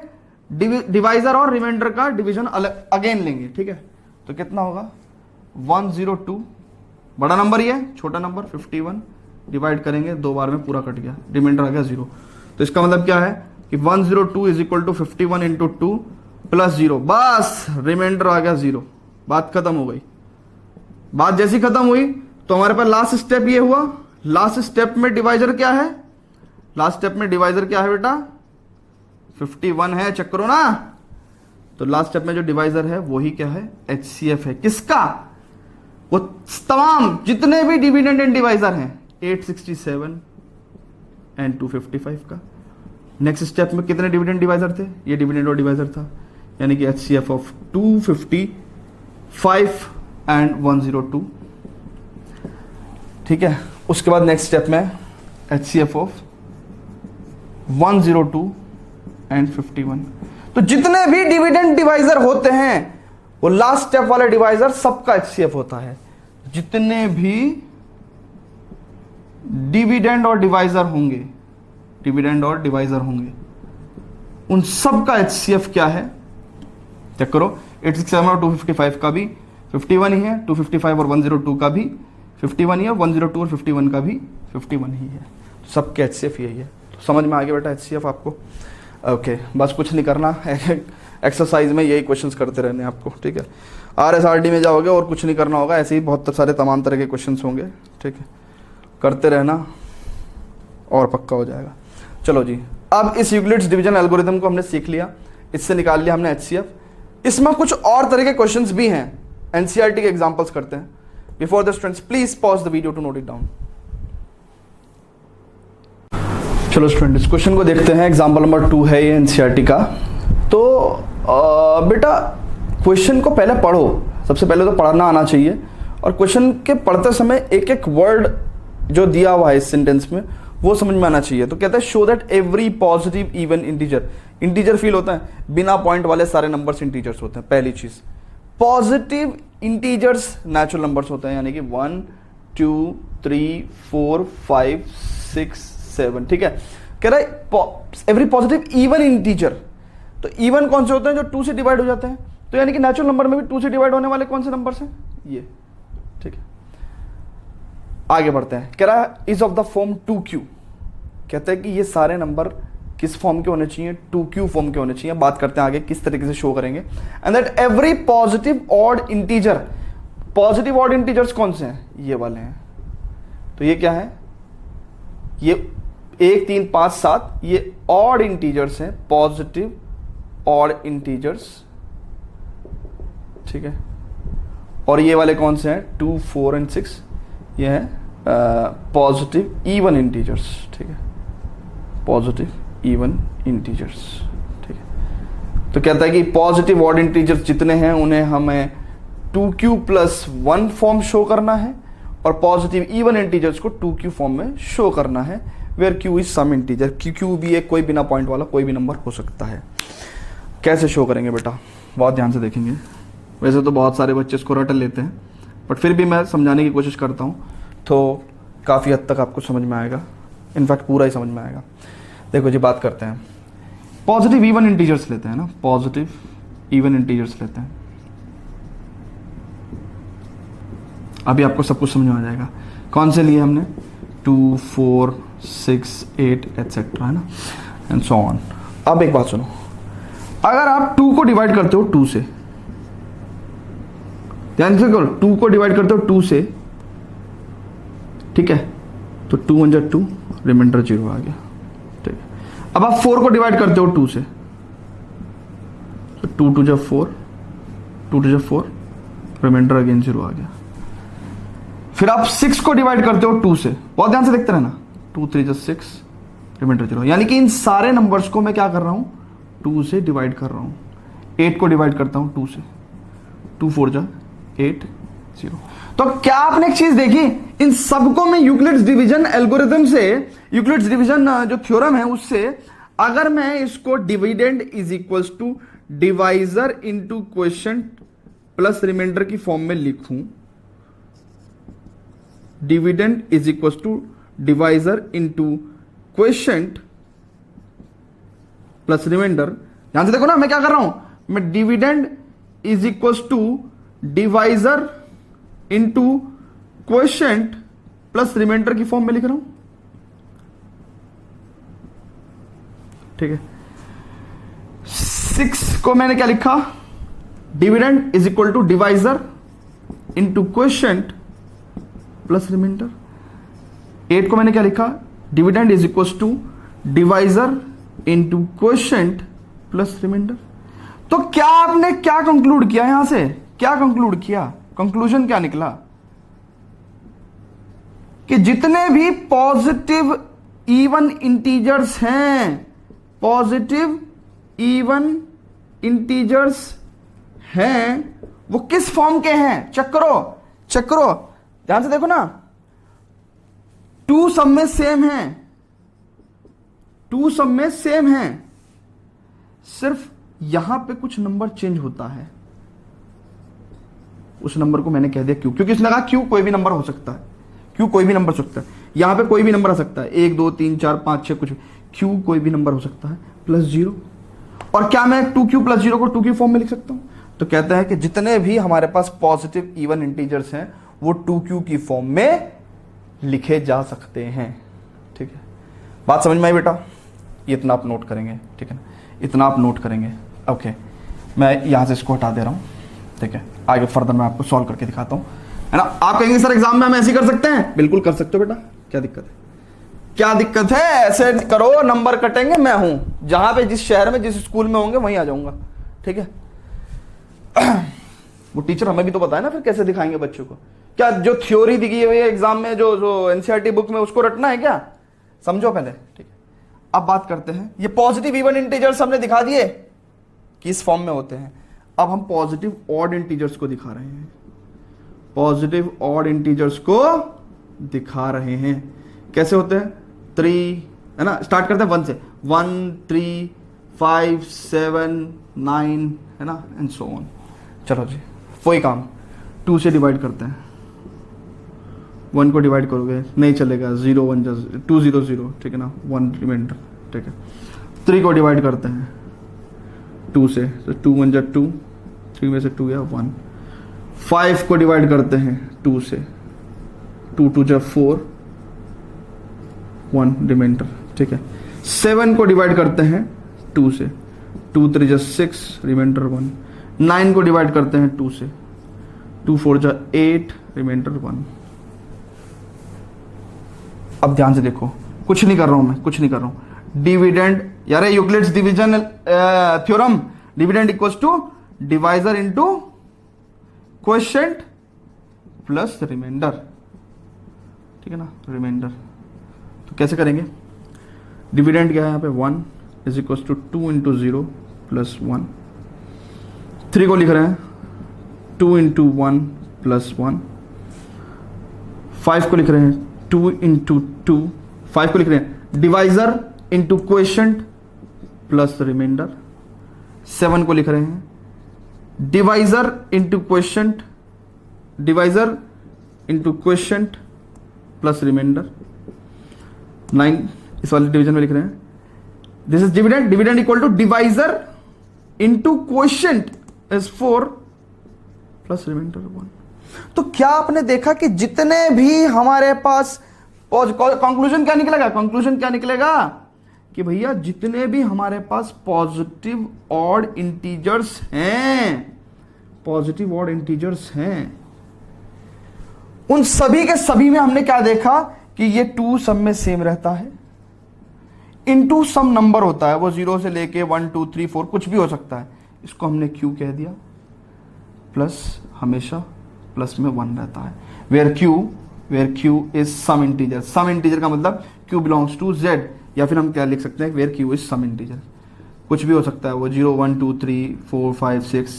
डिवाइजर और रिमाइंडर का डिवीजन अलग अगेन लेंगे, ठीक है। तो कितना होगा? 102, बड़ा नंबर ही है, छोटा नंबर 51, डिवाइड करेंगे, दो बार में पूरा कट गया, रिमाइंडर आ गया 0। तो इसका मतलब क्या है कि 102 is equal to 51 into 2 plus 0, बस रिमाइंडर आ गया 0। बात खत्म हो गई। बात जैसी खत्म हुई तो हमारे पास लास्ट स्टेप ये हुआ। लास्ट स्टेप में डिवाइजर क्या है? लास्ट स्टेप में डिवाइजर क्या है बेटा? 51 है, चेक करो ना। तो लास्ट स्टेप में जो डिवाइजर है वही क्या है? HCF है। किसका? वो तमाम जितने भी डिविडेंड एंड डिवाइजर हैं, 867 एंड 255 का। नेक्स्ट स्टेप में कितने डिविडेंड डिवाइजर थे? ये डिविडेंड और डिवाइजर था, यानी कि HCF ऑफ 255 एंड 102, ठीक है। उसके बाद नेक्स्ट स्टेप में HCF ऑफ 102 एंड 51। तो जितने भी डिविडेंड डिवाइजर होते हैं वो लास्ट स्टेप वाले डिवाइजर सबका HCF होता है। जितने भी डिविडेंड और डिवाइजर होंगे, डिविडेंड और डिवाइजर होंगे, उन सब का HCF क्या है? चेक करो, 867 और 255 का भी 51 ही है, 255 और 102 का भी 51 ही है, 102 और 51 का भी 51 ही है। तो सबके HCF यही है। तो समझ में आ गया बेटा HCF आपको? ओके, बस कुछ नहीं करना, एक्सरसाइज में यही क्वेश्चंस करते रहने आपको, ठीक है। RSRD में जाओगे और कुछ नहीं करना होगा, ऐसे ही बहुत सारे तमाम तरह के क्वेश्चंस होंगे, ठीक है। करते रहना और पक्का हो जाएगा। चलो जी, अब इस यूक्लिड्स डिवीजन एल्गोरिथम को हमने सीख लिया, इससे निकाल लिया हमने HCF। इसमें कुछ और तरह के क्वेश्चंस भी हैं, NCERT के एग्जांपल्स करते हैं। Before the students please pause the video to note it down. चलो स्टूडेंट, इस क्वेश्चन को देखते हैं। एग्जाम्पल नंबर 2 है ये NCERT का। तो बेटा क्वेश्चन को पहले पढ़ो, सबसे पहले तो पढ़ना आना चाहिए, और क्वेश्चन के पढ़ते समय एक एक वर्ड जो दिया हुआ है इस सेंटेंस में वो समझ में आना चाहिए। तो कहता है show that every positive even integer, integer feel होता है, बिना पॉइंट वाले सारे नंबर्स इंटीजर्स होते हैं। पहली चीज, पॉजिटिव इंटीजर्स नेचुरल नंबर्स होते हैं, यानी कि 1 2 3 4 5 6 7, ठीक है। कह रहा है एवरी पॉजिटिव इवन इंटीजर, तो इवन कौन से होते हैं? जो 2 से डिवाइड हो जाते हैं। तो यानी कि नेचुरल नंबर में भी 2 से डिवाइड होने वाले कौन से नंबर्स हैं? ये, ठीक है। आगे बढ़ते हैं। कह रहा है is of the form 2q, कहते हैं कि ये सारे नंबर किस फॉर्म के होने चाहिए? 2q फॉर्म के होने चाहिए। बात करते हैं आगे किस तरीके से शो करेंगे। And that every positive odd integer, positive odd integers कौन से हैं? ये वाले हैं। तो ये क्या है? ये 1 3 5 7 ये ऑड इंटीजर्स हैं, पॉजिटिव ऑड इंटीजर्स, ठीक है। और ये वाले कौन से हैं? 2 4 एंड 6, ये है पॉजिटिव इवन इंटीजर्स, ठीक है, पॉजिटिव इवन इंटीजर्स, ठीक है। तो कहता है कि पॉजिटिव ऑड इंटीजर्स जितने हैं उन्हें हमें 2q प्लस 1 फॉर्म शो करना है, और पॉजिटिव इवन इंटीजर्स को 2q फॉर्म में शो करना है, where q is some integer. q भी एक कोई बिना पॉइंट वाला कोई भी नंबर हो सकता है। कैसे शो करेंगे बेटा? बहुत ध्यान से देखेंगे। वैसे तो बहुत सारे बच्चे इसको रट लेते हैं, बट फिर भी मैं समझाने की कोशिश करता हूँ, तो काफ़ी हद तक आपको समझ में आएगा, इनफैक्ट पूरा ही समझ में आएगा। देखो जी, बात करते हैं। पॉजिटिव इवन इंटीजर्स लेते हैं ना, पॉजिटिव इवन इंटीजर्स लेते हैं। अभी आपको सब कुछ समझ में आ जाएगा। कौन से लिए हमने? 2 4 6 8 एटसेट्रा, है ना, एंड सो ऑन। अब एक बात सुनो, अगर आप 2 को डिवाइड करते हो 2 से, ध्यान से करो, 2 को डिवाइड करते हो 2 से, ठीक है, तो 2 1 जा 2, रिमाइंडर 0 आ गया, ठीक है। अब आप 4 को डिवाइड करते हो 2 से, तो 2 2 जा 4, 2 2 जा 4, रिमाइंडर अगेन 0 आ गया। फिर आप 6 को डिवाइड करते हो 2 से, बहुत ध्यान से देखते रहना, 2 3 जा 6, रिमाइंडर 0। यानी कि इन सारे नंबर्स को मैं क्या कर रहा हूं, 2 से डिवाइड कर रहा हूं। 8 को डिवाइड करता हूं 2 से, 2 4 जा 8 0। तो क्या आपने एक चीज देखी, इन सबको मैं यूक्लिड्स डिवीजन एल्गोरिथम से, यूक्लिड्स डिवीजन जो थ्योरम है उससे, अगर मैं इसको dividend is equals to divisor into quotient plus remainder की फॉर्म में लिखूं, dividend is equals to divisor into quotient plus remainder, ध्यान से देखो ना मैं क्या कर रहा हूं, मैं dividend is equals to divisor into quotient plus remainder की फॉर्म में लिख रहा हूं, ठीक है। 6 को मैंने क्या लिखा, dividend is equal to divisor into quotient plus remainder. 8 को मैंने क्या लिखा, dividend is equal to divisor into quotient plus remainder. तो क्या आपने क्या कंक्लूड किया, यहां से क्या कंक्लूड किया, कंक्लूजन क्या निकला कि जितने भी पॉजिटिव इवन इंटीजर्स हैं, पॉजिटिव इवन इंटीजर्स हैं, वो किस फॉर्म के हैं, चेक करो, चेक करो, ध्यान से देखो ना, 2 सब में सेम है, 2 सब में सेम है, सिर्फ यहां पे कुछ नंबर चेंज होता है। उस नंबर को मैंने कह दिया क्यू, क्योंकि इसने कहा क्यू कोई भी नंबर हो सकता है, क्यू कोई भी नंबर हो सकता है, यहां पे कोई भी नंबर आ सकता है, 1 2 3 4 5 6 कुछ, क्यू कोई भी नंबर हो सकता है प्लस 0। और क्या मैं 2q प्लस 0 को 2 की फॉर्म में लिख सकता हूं, तो कहता है कि जितने भी हमारे पास पॉजिटिव इवन इंटीजर्स हैं वो 2q की फॉर्म में लिखे जा सकते हैं, ठीक है। बात समझ में आई बेटा, ये इतना आप नोट करेंगे, ठीक है ना, इतना आप नोट करेंगे, ओके। मैं यहां से इसको हटा दे रहा हूं, ठीक है, आगे फर्दर मैं आपको सॉल्व करके दिखाता हूं, है ना। आप कहेंगे सर एग्जाम में हम ऐसे ही कर सकते हैं, बिल्कुल कर सकते हो बेटा, क्या दिक्कत है, क्या दिक्कत है, ऐसे करो, नंबर कटेंगे, मैं हूं जहां पे, जिस शहर में जिस स्कूल में होंगे वहीं आ जाऊंगा, ठीक है। वो टीचर हमें भी तो बताए ना फिर कैसे दिखाएंगे बच्चों को, क्या जो थ्योरी दिखी हुई है एग्जाम में, जो एनसीईआरटी बुक में, उसको रटना है क्या, समझो पहले, ठीक है। अब बात करते हैं, ये पॉजिटिव इवन इंटीजर्स हमने दिखा दिए कि इस फॉर्म में होते हैं। अब हम पॉजिटिव ऑड इंटीजर्स को दिखा रहे हैं, पॉजिटिव ऑड इंटीजर्स को दिखा रहे हैं, कैसे होते हैं, 3, है ना, स्टार्ट करते हैं 1 से, 1 3 5 7 9, है ना, एंड सो ऑन। चलो जी, वही काम 2 से डिवाइड करते हैं, 1 को डिवाइड करोगे नहीं चलेगा, 0 1 2 0 0, ठीक है ना, 1 रिमाइंडर, ठीक है। 3 को डिवाइड करते हैं 2 से, तो 2 1 जा 2, 3 में से 2 गया 1। 5 को डिवाइड करते हैं 2 से, 2 2 जा 4, 1 रिमाइंडर, ठीक है। 7 को डिवाइड करते हैं 2 से, 2 3 जा 6, रिमाइंडर 1। 9 को डिवाइड करते हैं 2 से, 2 4 जा 8, रिमाइंडर 1। अब ध्यान से देखो, कुछ नहीं कर रहा हूं मैं, कुछ नहीं कर रहा हूं, डिविडेंड, यार Euclid's division theorem, dividend equals to divisor into quotient plus reminder, ठीक है ना, रिमाइंडर। तो कैसे करेंगे, डिविडेंड क्या है यहाँ पे, 1 is equals to 2 into 0 plus 1। 3 को लिख रहे हैं 2 इंटू 1 प्लस 1। 5 को लिख रहे हैं 2 इंटू 2, 5 को लिख रहे हैं divisor into quotient plus remainder. 7 को लिख रहे हैं divisor into quotient, divisor into quotient plus remainder. 9 इस वाले डिवीजन में लिख रहे हैं this is dividend, dividend equal to divisor into quotient is 4 plus remainder 1। तो क्या आपने देखा कि जितने भी हमारे पास, कंक्लूजन क्या निकलेगा, कंक्लूजन क्या निकलेगा कि भैया जितने भी हमारे पास पॉजिटिव ऑड इंटीजर्स हैं, पॉजिटिव ऑड इंटीजर्स हैं, उन सभी के सभी में हमने क्या देखा कि ये 2 सब में सेम रहता है, इनटू सम नंबर होता है, वो 0 से लेके 1 2 3 4 कुछ भी हो सकता है, इसको हमने q कह दिया, प्लस हमेशा प्लस में 1 रहता है, where q is some integer. Some integer का मतलब q बिलोंग्स टू z, या फिर हम क्या लिख सकते हैं, where q is some integer, कुछ भी हो सकता है वो 0 1 2 3 4 5 6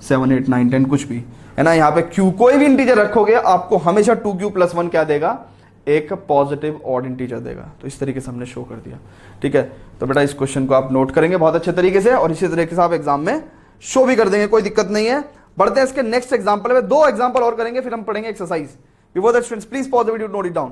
7 8 9 10 कुछ भी है ना। यहाँ पे q कोई भी इंटीजर रखोगे आपको हमेशा 2q + 1 क्या देगा, एक पॉजिटिव ऑड इंटीजर देगा। तो इस तरीके से हमने शो कर दिया, ठीक है। तो बेटा इस क्वेश्चन को आप नोट करेंगे बहुत अच्छे तरीके से, और इसी तरीके से आप एग्जाम में शो भी कर देंगे, कोई दिक्कत नहीं है। बढ़ते हैं इसके नेक्स्ट एग्जाम्पल में, 2 एग्जाम्पल और करेंगे, फिर हम पढ़ेंगे exercise. Before that students please pause the video, note it down.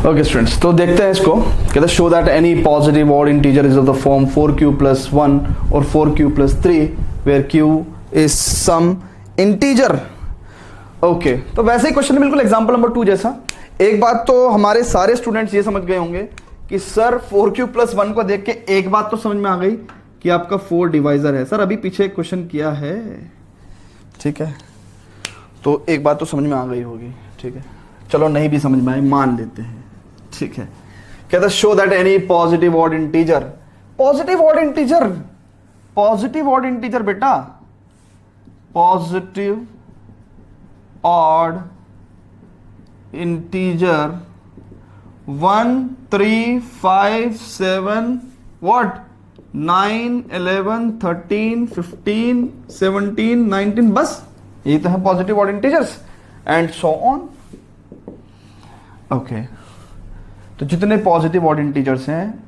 Okay students, तो देखते हैं इसको। कहते हैं show that any positive odd integer is of the form 4q + 1 और 4q + 3 where q is some integer. Okay, तो वैसे ही क्वेश्चन बिल्कुल एग्जांपल नंबर 2 जैसा। एक बात तो हमारे सारे स्टूडेंट्स ये समझ गए होंगे कि सर 4q + 1 को देख के एक बात तो समझ में आ गई कि आपका 4 डिवाइजर है। सर अभी पीछे एक क्वेश्चन किया है, ठीक है, तो एक बात तो समझ में आ गई होगी, ठीक है। चलो नहीं भी समझ में आई मान लेते हैं, ठीक है। कहता show that any positive odd integer, positive odd integer, positive odd integer बेटा, पॉजिटिव ऑड इंटीजर 1 3 5 7 व्हाट 9 11 13 15 17 19, बस यही तो है positive odd integers, and so on. Okay, तो जितने पॉजिटिव ऑड इंटीजर्स हैं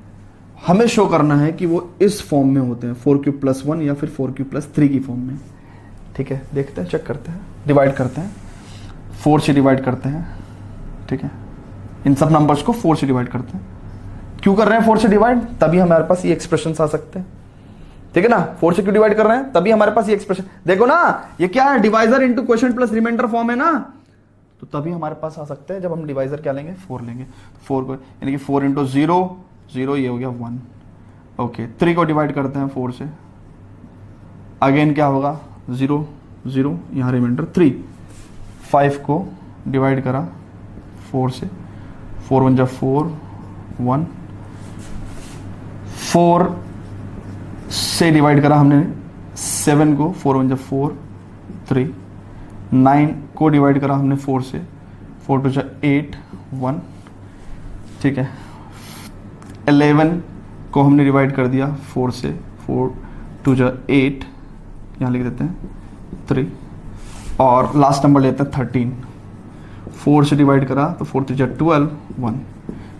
हमें शो करना है कि वो इस फॉर्म में होते हैं, 4q + 1 या फिर 4q + 3 की फॉर्म में, ठीक है। देखते हैं, चेक करते हैं, डिवाइड करते हैं, 4 से डिवाइड करते हैं, ठीक है। इन सब नंबर्स को 4 से डिवाइड करते हैं। क्यों कर रहे हैं 4 से डिवाइड, तभी हमारे पास ये एक्सप्रेशन आ सकते हैं, ठीक है ना। 4 से क्यों डिवाइड कर रहे हैं, तभी हमारे पास ये एक्सप्रेशन, देखो ना ये क्या है, divisor into quotient plus remainder form है ना, तो तभी हमारे पास आ सकते हैं जब हम डिवाइजर क्या लेंगे, 4 लेंगे। 4 को यानी कि 4 × 0 0, ये हो गया 1। ओके, 3 को डिवाइड करते हैं 4 से, अगेन क्या होगा 0 0, यहाँ रिमाइंडर 3। 5 को डिवाइड करा 4 से, 4 1 = 4 1, 4 से डिवाइड करा हमने 7 को, 4 1 = 4 3, 9 को डिवाइड करा हमने 4 से, 4 2 = 8 1, ठीक है। 11 को हमने डिवाइड कर दिया 4 से, 4 2 = 8, यहाँ लिख देते हैं 3, और लास्ट नंबर लेते हैं 13। 4 से डिवाइड करा तो 4 3 = 12 1,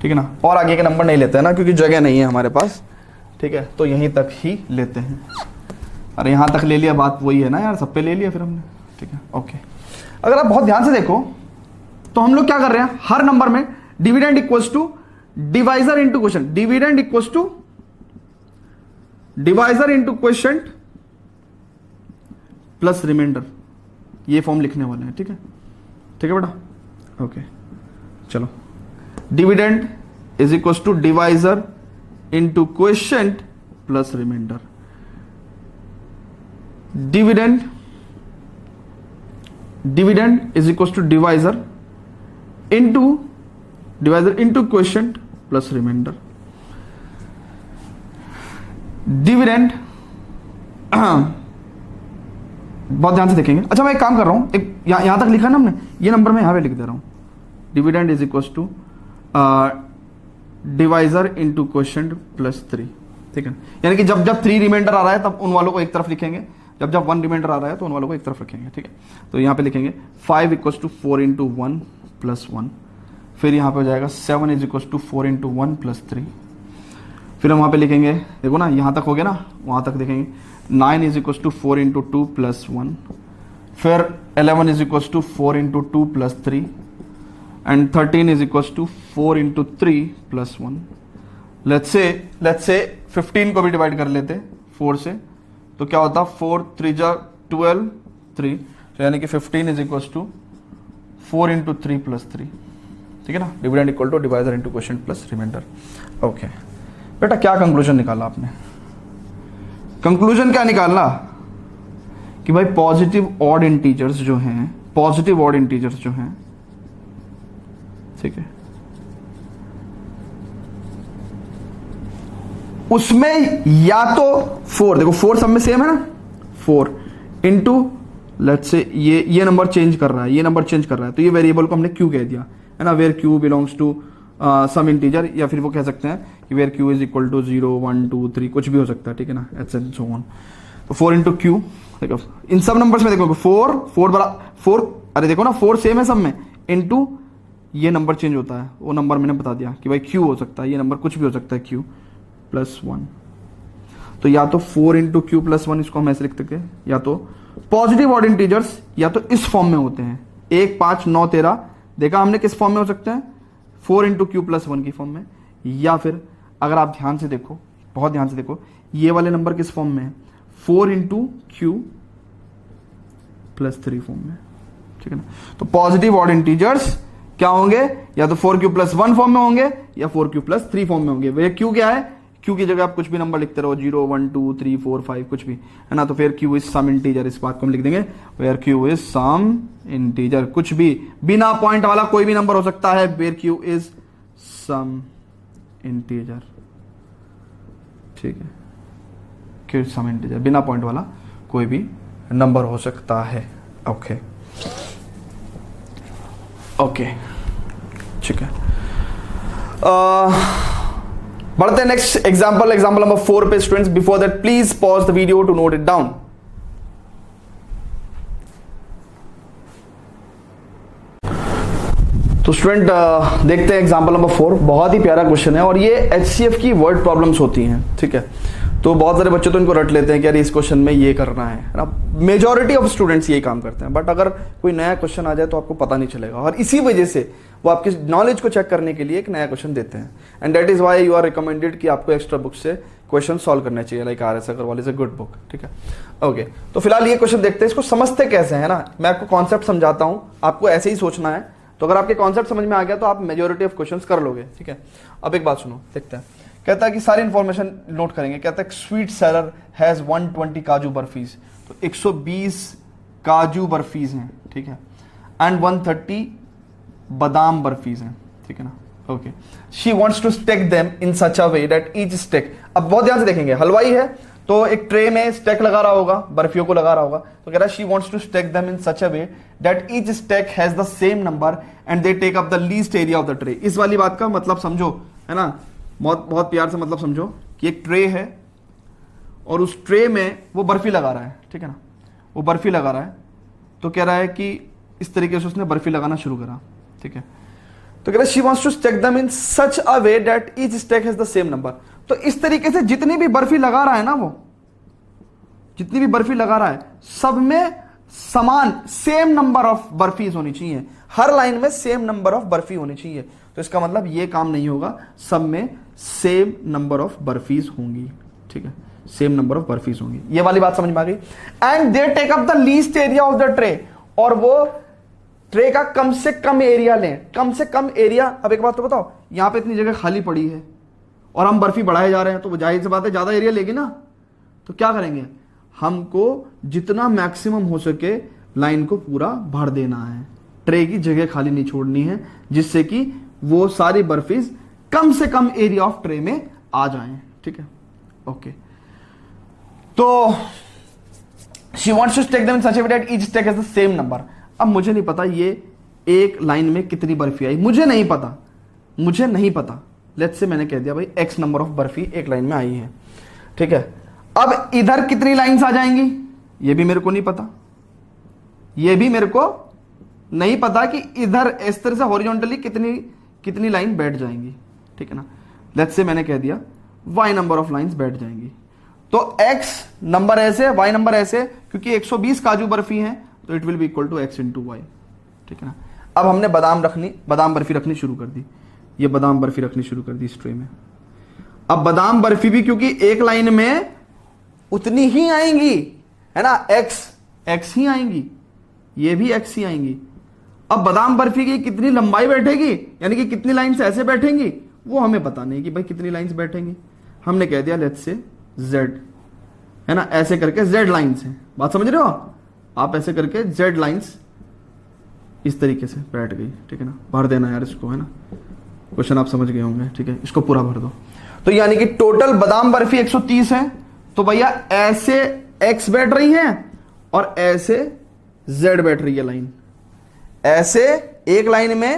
ठीक है ना। और आगे के नंबर नहीं लेते हैं ना, क्योंकि जगह नहीं है हमारे पास, ठीक है, तो यहीं तक ही लेते हैं। अरे यहाँ तक ले लिया, बात वही है ना यार, सब पे ले लिया फिर हमने, ठीक है। ओके, अगर आप बहुत ध्यान से देखो तो हम लोग क्या कर रहे हैं, हर नंबर में dividend equals to divisor into quotient, dividend equals to divisor into quotient plus remainder, ये फॉर्म लिखने वाले हैं, ठीक है, ठीक है बेटा। ओके, चलो, dividend is equals to divisor into quotient plus remainder. Dividend is equals to divisor into quotient plus remainder. Dividend बहुत ध्यान से देखेंगे। अच्छा, मैं एक काम कर रहा हूं, एक यहां तक लिखा ना हमने, ये नंबर मैं यहां पे लिख दे रहा हूं, dividend is equals to divisor into quotient plus 3, ठीक है। यानी कि जब 3 रिमाइंडर आ रहा है तब उन वालों को एक तरफ लिखेंगे, जब 1 रिमाइंडर आ रहा है तो उन वालों को एक तरफ रखेंगे, ठीक है। तो यहाँ पे लिखेंगे 5 = 4 × 1 + 1, फिर यहाँ पे हो जाएगा 7 = 4 × 1 + 3, फिर हम वहाँ पे लिखेंगे, देखो ना यहाँ तक हो गया ना, वहाँ तक देखेंगे 9 = 4 × 2 + 1, फिर 11 = 4 × 2 + 3, एंड 13 = 4 × 3 + 1। लेट्स से 15 को भी डिवाइड कर लेते 4 से, तो क्या होता 4 3 = 12 3, तो यानी कि 15 = 4 × 3 + 3, ठीक है ना। Dividend equal to divisor into quotient plus remainder. Okay बेटा, क्या कंक्लूजन निकाला आपने, कंक्लूजन क्या निकालना कि भाई पॉजिटिव ऑड इंटीजर्स जो हैं, पॉजिटिव ऑड इंटीजर्स जो हैं, ठीक है, उसमें या तो 4, देखो 4 सब में सेम है ना, 4 इंटू लेट्स से ये नंबर चेंज कर रहा है, ये नंबर चेंज कर रहा है, तो ये वेरिएबल को हमने क्यू कह दिया है ना, where q belongs to some integer, या फिर वो कह सकते हैं कि where q is equal to 0 1 2 3 कुछ भी हो सकता है, ठीक है ना, एंड सो ऑन। तो 4 इंटू क्यू, देखो इन सब नंबर्स में देखो 4 अरे देखो ना 4 सेम है सब में, इंटू ये नंबर चेंज होता है, वो नंबर मैंने बता दिया कि भाई क्यू हो सकता है, ये नंबर कुछ भी हो सकता है, क्यू प्लस 1। तो या तो 4 इंटू क्यू प्लस 1, इसको हम ऐसे लिख सकते हैं, या तो पॉजिटिव ऑड इंटीजर्स या तो इस फॉर्म में होते हैं, 1 5 9 13, देखा हमने किस फॉर्म में हो सकते हैं, 4 इंटू क्यू प्लस 1 की फॉर्म में, या फिर अगर आप ध्यान से देखो, बहुत ध्यान से देखो, ये वाले नंबर किस फॉर्म में है, 4 इंटू क्यू प्लस 3 फॉर्म में, ठीक है ना। तो पॉजिटिव ऑड इंटीजर्स क्या होंगे, या तो 4q प्लस 1 फॉर्म में होंगे या 4q प्लस 3 फॉर्म में होंगे। वे क्यू क्या है, क्यू की जगह आप कुछ भी नंबर लिखते रहो, 0 1 2 3 4 5 कुछ भी, है ना। तो फिर क्यू इज सम इंटीजर, इस बात को हम लिख देंगे, where q is some integer, कुछ भी बिना पॉइंट वाला कोई भी नंबर हो सकता है, where q is some integer, ठीक है, क्यू इज सम इंटीजर, बिना पॉइंट वाला कोई भी नंबर हो सकता है। ओके ओके, ठीक है। बढ़ते हैं नेक्स्ट एग्जांपल नंबर 4 पे students. Before that please pause the video to note it down. तो स्टूडेंट देखते हैं एग्जांपल नंबर 4, बहुत ही प्यारा क्वेश्चन है और ये एचसीएफ की वर्ड प्रॉब्लम्स होती हैं, ठीक है। तो बहुत सारे बच्चे तो इनको रट लेते हैं कि यार इस क्वेश्चन में ये करना है ना, मेजॉरिटी ऑफ स्टूडेंट्स ये काम करते हैं, बट अगर कोई नया क्वेश्चन आ जाए तो आपको पता नहीं चलेगा, और इसी वजह से वो आपकी नॉलेज को चेक करने के लिए एक नया क्वेश्चन देते हैं, and that is why you are recommended कि आपको एक्स्ट्रा बुक से क्वेश्चन सॉल्व करना चाहिए, like R S. Agarwal is a good book, ठीक है। ओके, तो फिलहाल ये क्वेश्चन देखते हैं, इसको समझते कैसे है ना, मैं आपको कॉन्सेप्ट समझाता हूँ, आपको ऐसे ही सोचना है, तो अगर आपके कॉन्सेप्ट समझ में आ गया तो आप मेजॉरिटी ऑफ क्वेश्चंस कर लोगे, ठीक है। अब एक बात सुनो, देखते हैं, कहता है कि सारी इंफॉर्मेशन नोट करेंगे, कहता है स्वीट सेलर हैज 120 काजू बर्फीज, तो 120 काजू बर्फीज हैं, ठीक है, एंड 130 बादाम बर्फीज हैं, ठीक है ना। Okay, she wants to stack them in such a way that each stack, अब बहुत ध्यान से देखेंगे, हलवाई है तो एक ट्रे में स्टेक लगा रहा होगा, बर्फियों को लगा रहा होगा, तो कह रहा है she wants to stack them in such a way that each stack has the same number and they take up the least area of the tray. इस वाली बात का मतलब समझो, है ना, बहुत बहुत प्यार से मतलब समझो कि एक ट्रे है और उस ट्रे में वो बर्फी लगा रहा है, ठीक है ना, वो बर्फी लगा रहा है, तो कह रहा है कि इस तरीके से उसने बर्फी लगाना शुरू करा, ठीक है, तो कह रहा है she wants to stack them in such a way that each stack has the same number. तो इस तरीके से जितनी भी बर्फी लगा रहा है ना, वो जितनी भी बर्फी लगा रहा है सब में समान सेम नंबर ऑफ बर्फीज होनी चाहिए, हर लाइन में सेम नंबर ऑफ बर्फी होनी चाहिए, तो इसका मतलब ये काम नहीं होगा, सब में सेम नंबर ऑफ बर्फीज होंगी, ठीक है, सेम नंबर ऑफ बर्फीज होंगी, ये वाली बात समझ में आ गई। And they take up the least area of the tray, और वो ट्रे का कम से कम एरिया लें, कम से कम एरिया। अब एक बात तो बताओ, यहां पे इतनी जगह खाली पड़ी है और हम बर्फी बढ़ाए जा रहे हैं, तो जाहिर सी बात है ज्यादा एरिया लेगी ना, तो क्या करेंगे, हमको जितना मैक्सिमम हो सके लाइन को पूरा भर देना है, ट्रे की जगह खाली नहीं छोड़नी है, जिससे कि वो सारी बर्फीज कम से कम एरिया ऑफ ट्रे में आ जाएं, ठीक है। ओके, तो she wants to stack them in such a way that each stack has the same number. अब मुझे नहीं पता ये एक लाइन में कितनी बर्फी आई, मुझे नहीं पता, लेट्स से मैंने कह दिया भाई x नंबर ऑफ बर्फी एक लाइन में आई है, ठीक है। अब इधर कितनी लाइंस आ जाएंगी ये भी मेरे को नहीं पता, कि इधर इस तरह से हॉरिजॉन्टली कितनी लाइन बैठ जाएंगी, ठीक है ना। लेट्स से मैंने कह दिया y नंबर ऑफ लाइंस बैठ जाएंगी, तो x नंबर ऐसे, y नंबर ऐसे, क्योंकि 120 काजू बर्फी हैं तो it will be equal to x into y, ठीक है ना। अब हमने बादाम बर्फी रखनी शुरू कर दी, ये बादाम बर्फी रखनी शुरू कर दी इस ट्रे में। अब बादाम बर्फी भी क्योंकि एक लाइन में उतनी ही आएंगी, है ना, x ही आएंगी, ये भी x ही आएंगी। अब बादाम बर्फी की कितनी लंबाई बैठेगी, यानी कि कितनी लाइंस ऐसे बैठेंगी, वो हमें पता नहीं कि भाई कितनी लाइंस बैठेंगी, हमने कह दिया लेट्स से z, है ना, ऐसे करके जेड लाइन्स हैं, बात समझ रहे हो आप, ऐसे करके जेड लाइन्स इस तरीके से बैठ गई, ठीक है ना, भर देना यार इसको, है ना, क्वेश्चन आप समझ गए होंगे, ठीक है, इसको पूरा भर दो। तो यानी कि टोटल बादाम बर्फी 130 है, तो भैया ऐसे एक्स बैठ रही है और ऐसे जेड बैठ रही है लाइन, ऐसे एक लाइन में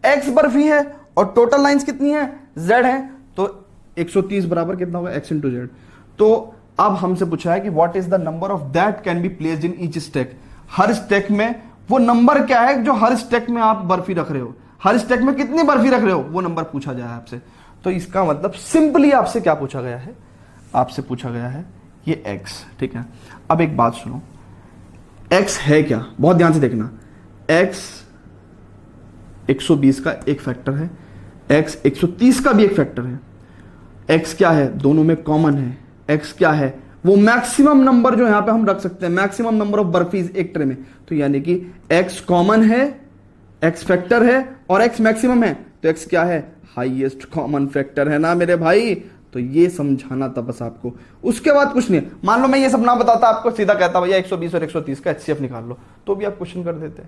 एक्स बर्फी है और टोटल लाइंस कितनी है, जेड है, तो 130 बराबर कितना होगा, एक्स इंटू जेड। तो अब हमसे पूछा है कि what is the number of that can be placed in each stack, हर स्टेक में वो नंबर क्या है जो हर स्टेक में आप बर्फी रख रहे हो, हर स्टेक में कितनी बर्फी रख रहे हो, वो नंबर पूछा जाए आपसे। तो इसका मतलब सिंपली आपसे क्या पूछा गया है, आपसे पूछा गया है ये एक्स, ठीक है। अब एक बात सुनो, एक्स है क्या, बहुत ध्यान से देखना, एक्स 120 का एक फैक्टर है, एक्स 130 का भी एक फैक्टर है, एक्स क्या है, दोनों में कॉमन है, एक्स क्या है, वो मैक्सिमम नंबर जो यहां पे हम रख सकते हैं, मैक्सिमम नंबर ऑफ बर्फीज एक ट्रे में, तो यानी कि एक्स कॉमन है, एक्स फैक्टर है और एक्स मैक्सिमम है, तो एक्स क्या है, हाईएस्ट कॉमन फैक्टर है ना मेरे भाई। तो ये समझाना था बस आपको, उसके बाद कुछ नहीं। मान लो मैं ये सब ना बताता, आपको सीधा कहता भैया 120 और 130 का एचसीएफ निकाल लो, तो भी आप क्वेश्चन कर देते,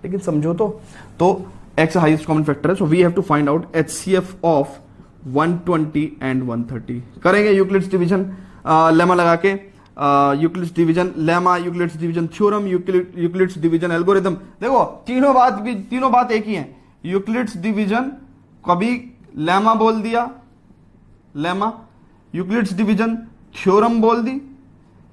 लेकिन समझो तो एक्स हाईएस्ट कॉमन फैक्टर है, so we have to find out HCF of 120 and 130। करेंगे यूक्लिड्स डिवीजन लेमा लगा के, Euclid's division lemma, Euclid's division theorem, Euclid's division algorithm. देखो तीनों बात एक ही है, यूक्लिड्स डिवीजन कभी लेमा बोल दिया, लेमा, यूक्लिड्स डिवीजन थ्योरम बोल दी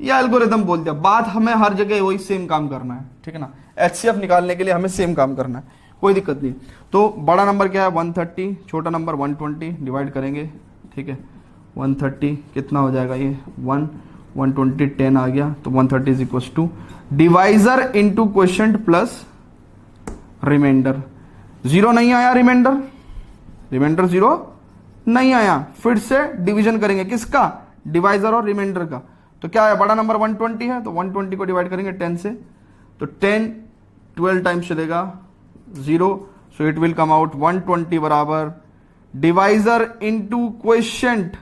या एल्गोरिथम बोल दिया, बात हमें हर जगह वही सेम काम करना है, ठीक है ना। एचसीएफ निकालने के लिए हमें सेम काम करना है, कोई दिक्कत नहीं। तो बड़ा नंबर क्या है 130, छोटा नंबर 120, डिवाइड करेंगे, ठीक है। 130 कितना हो जाएगा, ये 120 10 आ गया, तो 130 is equal to divisor into quotient plus remainder. Zero नहीं आया, रिमाइंडर जीरो नहीं आया, फिर से डिवीजन करेंगे किसका, डिवाइजर और रिमाइंडर का। तो क्या है, बड़ा नंबर 120 है, तो 120 को डिवाइड करेंगे 10 से, तो 10 12 टाइम्स चलेगा 0, so it will come out 120 बराबर divisor into quotient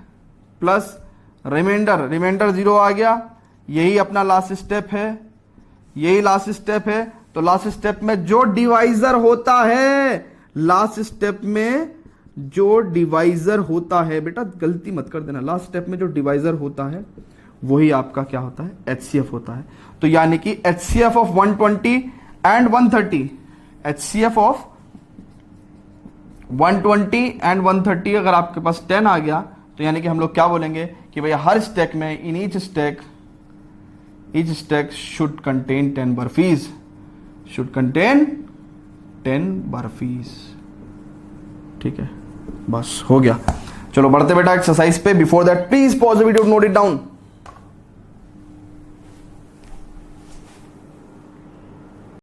plus remainder 0 आ गया। यही अपना लास्ट स्टेप है, यही लास्ट स्टेप है। तो लास्ट स्टेप में जो डिवाइजर होता है, लास्ट स्टेप में जो डिवाइजर होता है, बेटा गलती मत कर देना, लास्ट स्टेप में जो डिवाइजर होता है वही आपका क्या होता है, एचसीएफ होता है। तो यानी कि HCF of 120 and 130, HCF of 120 and 130 अगर आपके पास 10 आ गया, तो यानी कि हम लोग क्या बोलेंगे कि भैया हर स्टेक में in each stack should contain 10 barfis, should contain 10 barfis, ठीक है, बस हो गया। चलो बढ़ते बेटा एक्सरसाइज पे। Before that please pause the video, note it down.